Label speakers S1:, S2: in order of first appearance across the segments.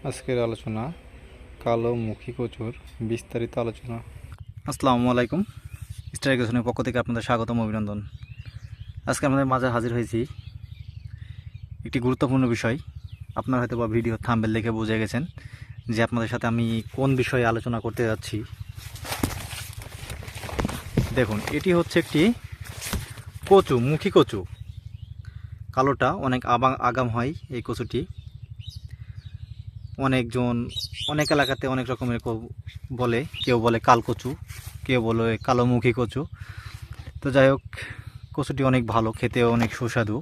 S1: আজকের আলোচনা কালো মুখী কচুর বিস্তারিত আলোচনা।
S2: আসসালামু আলাইকুম। স্টার এগ্রিকালচারের পক্ষ থেকে আপনাদের স্বাগতম, অভিনন্দন। আজকে আমাদের মাঝে হাজির হয়েছি একটি গুরুত্বপূর্ণ বিষয়। আপনারা হয়তো বা ভিডিও থাম্বনেল দেখে বুঝে গেছেন যে আপনাদের সাথে আমি কোন বিষয়ে আলোচনা করতে যাচ্ছি। দেখুন, এটি হচ্ছে একটি কচু, মুখী কচু। কালোটা অনেক আগাম হয় এই কচুটি। অনেকজন অনেক এলাকাতে অনেক রকমের বলে, কেউ বলে কাল কচু, কেউ বলে কালো মুখী কচু। তো যাই হোক, কচুটি অনেক ভালো, খেতেও অনেক সুস্বাদু।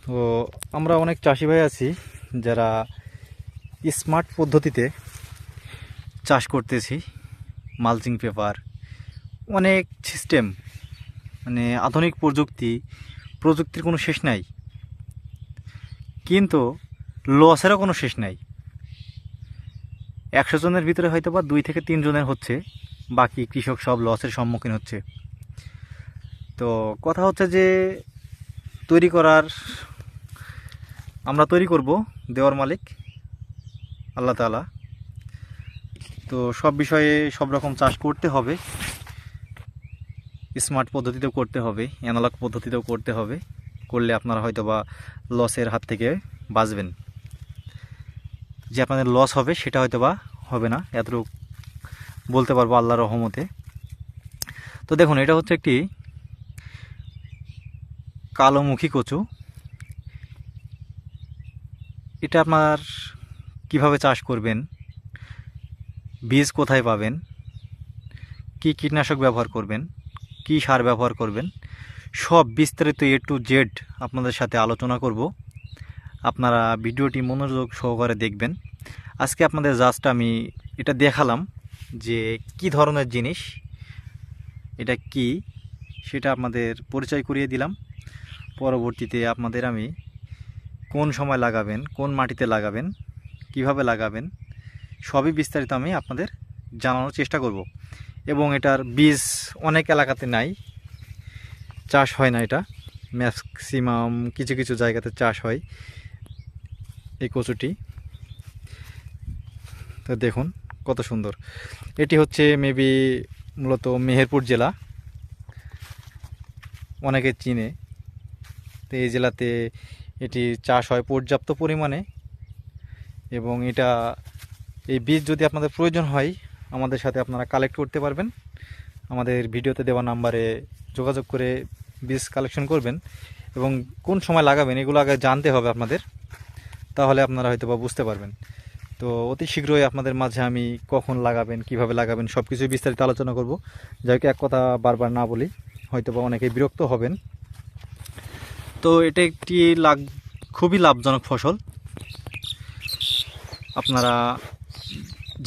S2: তো আমরা অনেক চাষি ভাই আছি যারা স্মার্ট পদ্ধতিতে চাষ করতেছি। মালচিং পেপার, অনেক সিস্টেম, মানে আধুনিক প্রযুক্তির কোনো শেষ নাই, কিন্তু লসেরও কোনো শেষ নাই। 100 জনের ভিতরে হয়তো বা 2 থেকে 3 জনের হচ্ছে, বাকি কৃষক সব লসের সম্মুখীন হচ্ছে। তো কথা হচ্ছে যে আমরা তৈরি করব, দেওয়ার মালিক আল্লাহ তাআলা। তো সব বিষয়ে সব রকম চাষ করতে হবে, স্মার্ট পদ্ধতিতেও করতে হবে, অ্যানালগ পদ্ধতিতেও করতে হবে। করলে আপনারা হয়তো বা লসের হাত থেকে বাঁচবেন। যে আপনাদের লস হবে সেটা হয়তো বা হবে না, এতটুকু বলতে পারবো আল্লাহর রহমতে। তো দেখুন, এটা হচ্ছে একটি কালোমুখী কচু। এটা আপনার কিভাবে চাষ করবেন, বীজ কোথায় পাবেন, কি কীটনাশক ব্যবহার করবেন, কি সার ব্যবহার করবেন, সব বিস্তারিত A to Z আপনাদের সাথে আলোচনা করব। আপনারা ভিডিওটি মনোযোগ সহকারে দেখবেন। আজকে আপনাদের জাস্ট আমি এটা দেখালাম যে কি ধরনের জিনিস, এটা কি, সেটা আপনাদের পরিচয় করিয়ে দিলাম। পরবর্তীতে আপনাদের আমি কোন সময় লাগাবেন, কোন মাটিতে লাগাবেন, কিভাবে লাগাবেন, সবই বিস্তারিত আমি আপনাদের জানানোর চেষ্টা করব। এবং এটার বীজ অনেক এলাকাতে নাই, চাষ হয় না। এটা ম্যাক্সিমাম কিছু কিছু জায়গাতে চাষ হয় এই কচুটি। তো দেখুন কত সুন্দর। এটি হচ্ছে মেবি মূলত মেহেরপুর জেলা, অনেকে চিনে। তো এই জেলাতে এটি চাষ হয় পর্যাপ্ত পরিমাণে। এবং এই বীজ যদি আপনাদের প্রয়োজন হয়, আমাদের সাথে আপনারা কালেক্ট করতে পারবেন। আমাদের ভিডিওতে দেওয়া নাম্বারে যোগাযোগ করে বীজ কালেকশন করবেন। এবং কোন সময় লাগাবেন এগুলো আগে জানতে হবে আপনাদের, তাহলে আপনারা হয়তো বা বুঝতে পারবেন। তো অতি শীঘ্রই আপনাদের মাঝে আমি কখন লাগাবেন, কিভাবে লাগাবেন, সব কিছুই বিস্তারিত আলোচনা করব। যাই হোক, এক কথা বারবার না বলি, হয়তো বা অনেকে বিরক্ত হবেন। তো এটা একটি খুবই লাভজনক ফসল। আপনারা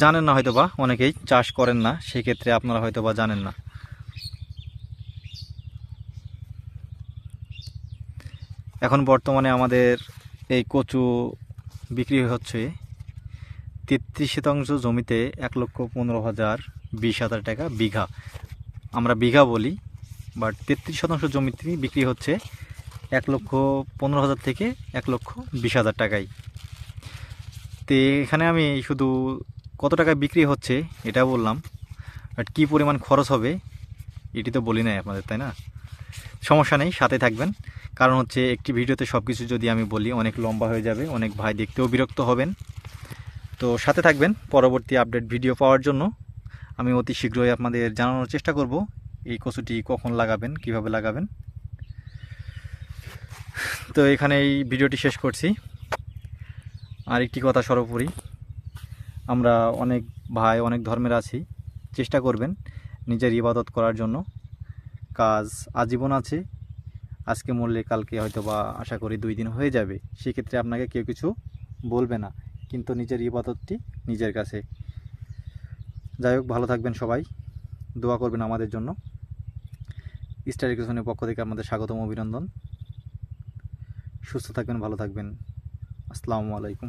S2: জানেন না, হয়তো বা অনেকেই চাষ করেন না, সেক্ষেত্রে আপনারা হয়তো বা জানেন না। এখন বর্তমানে আমাদের এই কচু বিক্রি হচ্ছে 33 শতাংশ জমিতে 1,15,000 20,000 টাকা বিঘা। আমরা বিঘা বলি, বাট 33 শতাংশ জমিতে বিক্রি হচ্ছে 1,15,000 থেকে 1,20,000 টাকায়। তো এখানে আমি শুধু কত টাকায় বিক্রি হচ্ছে এটা বললাম, বাট কী পরিমাণ খরচ হবে এটি তো বলি নাই আপনাদের, তাই না? সমস্যা নেই, সাথে থাকবেন। কারণ হচ্ছে একটি ভিডিওতে সব কিছু যদি আমি বলি অনেক লম্বা হয়ে যাবে, অনেক ভাই দেখতেও বিরক্ত হবেন। তো সাথে থাকবেন, পরবর্তী আপডেট ভিডিও পাওয়ার জন্য। আমি অতি শীঘ্রই আপনাদের জানানোর চেষ্টা করব এই কচুটি কখন লাগাবেন, কিভাবে লাগাবেন। তো এখানে এই ভিডিওটি শেষ করছি। আর একটি কথা সর্বোপরি, আমরা অনেক ভাই অনেক ধর্মের আছি, চেষ্টা করবেন নিজের ইবাদত করার জন্য। কাজ আজীবন আছে, আজকে মরলে কালকে হয়তো বা আশা করি 2 দিন হয়ে যাবে, সেক্ষেত্রে আপনাকে কেউ কিছু বলবে না, কিন্তু নিজের ইবাদতটি নিজের কাছে। যাই হোক, ভালো থাকবেন সবাই, দোয়া করবেন আমাদের জন্য। স্টার এডুকেশনের পক্ষ থেকে আমাদের স্বাগতম, অভিনন্দন। সুস্থ থাকবেন, ভালো থাকবেন। আসসালামু আলাইকুম।